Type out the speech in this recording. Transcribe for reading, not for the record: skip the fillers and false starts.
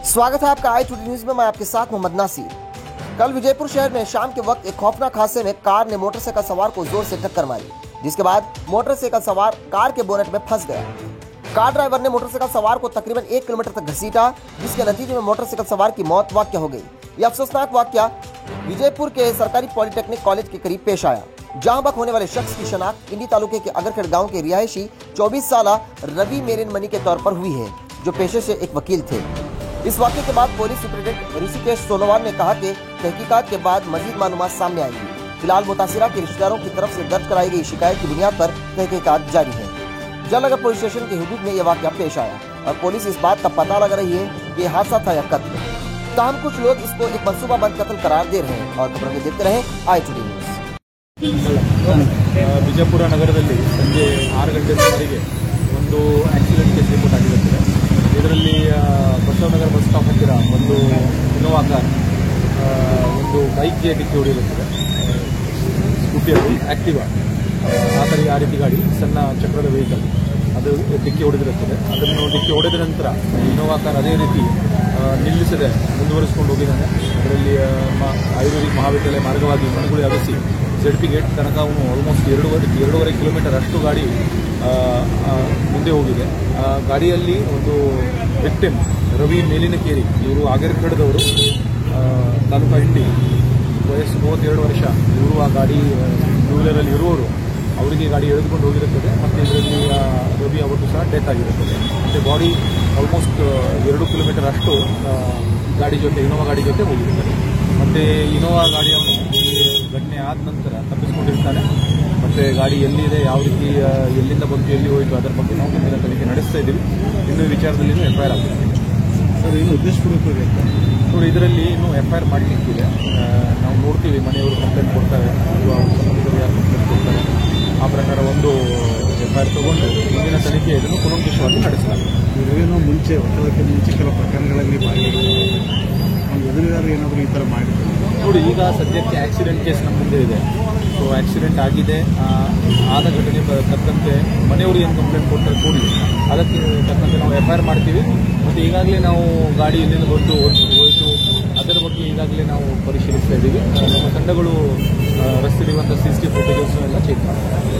स्वागत है आपका i2D न्यूज में। मैं आपके साथ मोहम्मद नासिर। कल विजयपुर शहर में शाम के वक्त एक खौफनाक हादसे में कार ने मोटरसाइकिल सवार को जोर से टक्कर मारी, जिसके बाद मोटरसाइकिल सवार कार के बोनेट में फंस गया। कार ड्राइवर ने मोटरसाइकिल सवार को तकरीबन 1 किलोमीटर तक घसीटा, जिसके नतीजे में मोटरसाइकिल सवार की मौत वाक़ हो गई। यह अफसोसनाक वाक़या विजयपुर के सरकारी पॉलिटेक्निक कॉलेज के करीब पेश आया, जहां बक होने वाले शख्स की शनाख्त इंडी तालुके के अगरखेड़ गांव के रिहायशी 24 साल रवि मेरिन मनी के तौर पर हुई है, जो पेशे से एक वकील थे। इस वाक़े के बाद पुलिस सुपरिटेंडेंट ऋषिकेश सोनोवाल ने कहा कि तहकीकात के बाद मजीद मालूमात सामने आएंगी। फिलहाल मुतासिरा के रिश्तेदारों की तरफ से दर्ज कराई गई शिकायत की बुनियाद पर तहकीकात जारी है। जलनगर पुलिस स्टेशन के हुदूद में यह वाक़या पेश आया और पुलिस इस बात का पता लगा रही है कि हादसा था या कत्ल। ताहम कुछ लोग इसको एक मनसूबाबंद कत्ल करार दे रहे हैं और खबरों के देखते रहे i2D न्यूज। ವಿಜಯಪುರ ನಗರದಲ್ಲಿ ಸಂಜೆ 6 ಗಂಟೆ ಸುಮಾರಿಗೆ ಒಂದು ಆಕ್ಸಿಡೆಂಟ್ ಕೇಸ್ ರಿಪೋರ್ಟ್ ಆಗಿರುತ್ತದೆ. ಇದರಲ್ಲಿ ಬಸವನಗರ ಬಸ್ ಸ್ಟಾಪ್ ಹತ್ತಿರ ಒಂದು ಇನೋವಾ ಕಾರ್ ಒಂದು ಬೈಕ್ಗೆ ಡಿಕ್ಕಿ ಹೊಡೆದಿರುತ್ತದೆ. ಸ್ಕೂಟಿಯಲ್ಲಿ ಆಕ್ಟಿವಾ ಆ ರೀತಿ ಗಾಡಿ ಸಣ್ಣ ಚಕ್ರದ ವೆಹಿಕಲ್ ಅದು ಡಿಕ್ಕಿ ಹೊಡೆದಿರುತ್ತದೆ. ಅದನ್ನು ಡಿಕ್ಕಿ ಹೊಡೆದ ನಂತರ ಇನೋವಾ ಕಾರ್ ಅದೇ ರೀತಿ ನಿಲ್ಲಿಸದೆ ಮುಂದುವರಿಸಿಕೊಂಡು ಹೋಗಿದ್ದಾನೆ. ಅದರಲ್ಲಿ ಆಯುರ್ವೇದಿಕ್ ಮಹಾವಿದ್ಯಾಲಯ ಮಾರ್ಗವಾಗಿ ಮನೆಗಳು ಅಗಸಿ ZP ಗೇಟ್ ತನಕ ಅವನು ಆಲ್ಮೋಸ್ಟ್ 2.5 ಕಿಲೋಮೀಟರ್ ಅಷ್ಟು ಗಾಡಿ ಮುಂದೆ ಹೋಗಿದೆ. ಗಾಡಿಯಲ್ಲಿ ಒಂದು ವಿಕ್ಟಿಮ್ ರವಿ ಮೇಲಿನಕೇರಿ, ಇವರು ಅಗರಖೇಡದವರು, ತಾಲೂಕಾ ಇಂಡಿ, ವಯಸ್ಸು 32 ವರ್ಷ. ಇವರು ಆ ಗಾಡಿ ಟೂ ವೀಲರಲ್ಲಿ ಇರುವವರು, ಅವರಿಗೆ ಗಾಡಿ ಎಳೆದುಕೊಂಡು ಹೋಗಿರುತ್ತದೆ ಮತ್ತು ಇದರಲ್ಲಿ ರವಿ ಅವತ್ತು ಸಹ ಡೆತ್ ಆಗಿರುತ್ತದೆ. ಮತ್ತು ಬಾಡಿ ಆಲ್ಮೋಸ್ಟ್ 2 ಕಿಲೋಮೀಟರ್ ಅಷ್ಟು ಗಾಡಿ ಜೊತೆ ಇನೋವಾ ಗಾಡಿ ಜೊತೆ ಹೋಗಿರುತ್ತದೆ. ಮತ್ತು ಇನೋವಾ ಗಾಡಿಯವನು ಘಟನೆ ಆದ ನಂತರ ತಪ್ಪಿಸಿಕೊಂಡಿರ್ತಾನೆ. ಮತ್ತು ಗಾಡಿ ಎಲ್ಲಿದೆ, ಯಾವ ರೀತಿ ಎಲ್ಲಿಂದ ಬಂತು, ಎಲ್ಲಿ ಹೋಯಿತು, ಅದರ ಬಗ್ಗೆ ನಾವು ಮುಂದಿನ ತನಿಖೆ ನಡೆಸ್ತಾ ಇದ್ದೀವಿ. ಇನ್ನೂ ಈ ವಿಚಾರದಲ್ಲಿ FIR ಆಗಿದೆ ಸರ್. ಇನ್ನು ಉದ್ದೇಶಪೂರ್ವಕವಾಗಿ ನೋಡಿ, ಇದರಲ್ಲಿ ಇನ್ನೂ FIR ಮಾಡಲಿಕ್ಕಿದೆ. ನಾವು ನೋಡ್ತೀವಿ, ಮನೆಯವರು ಕಂಪ್ಲೇಂಟ್ ಕೊಡ್ತಾರೆ, ಸಂಬಂಧಿಕರು ಯಾರು ಕಂಪ್ಲೇಂಟ್ ಕೊಡ್ತಾರೆ, ಆ ಪ್ರಕಾರ ಒಂದು FIR ತಗೊಂಡು ಮುಂದಿನ ತನಿಖೆ ಇದನ್ನು ಕೂಲಂಕಷವಾಗಿ ನಡೆಸಲಾಗಿದೆ. ಇವೇನೋ ಮುಂಚೆ ಒತ್ತಡಕ್ಕೆ ಮುಂಚೆ ಕೆಲವು ಪ್ರಕರಣಗಳಲ್ಲಿ ಎದುರಿಗಾರರು ಏನಾದರೂ ಈ ಥರ ಮಾಡಿದ್ರು ನೋಡಿ. ಈಗ ಸದ್ಯಕ್ಕೆ ಆಕ್ಸಿಡೆಂಟ್ ಕೇಸ್ ನಮ್ಮ ಮುಂದೆ ಇದೆ. ಸೊ ಆಕ್ಸಿಡೆಂಟ್ ಆಗಿದೆ, ಆದ ಘಟನೆ ತಕ್ಕಂತೆ ಮನೆಯವರು ಏನು ಕಂಪ್ಲೇಂಟ್ ಕೊಡ್ತಾರೆ ಕೂಡಲೇ ಅದಕ್ಕೆ ತಕ್ಕಂತೆ ನಾವು FIR ಮಾಡ್ತೀವಿ. ಮತ್ತು ಈಗಾಗಲೇ ನಾವು ಗಾಡಿ ಎಲ್ಲಿಂದ ಬಂದು ಹೋಯಿತು ಅದರ ಬಗ್ಗೆ ಈಗಾಗಲೇ ನಾವು ಪರಿಶೀಲಿಸ್ತಾ ಇದ್ದೀವಿ. ನಮ್ಮ ತಂಡಗಳು ರಸ್ತೆಯಲ್ಲಿರುವಂಥ CCTV ಫುಟೇಜಸ್ ಎಲ್ಲ ಚೆಕ್ ಮಾಡ್ತೀವಿ.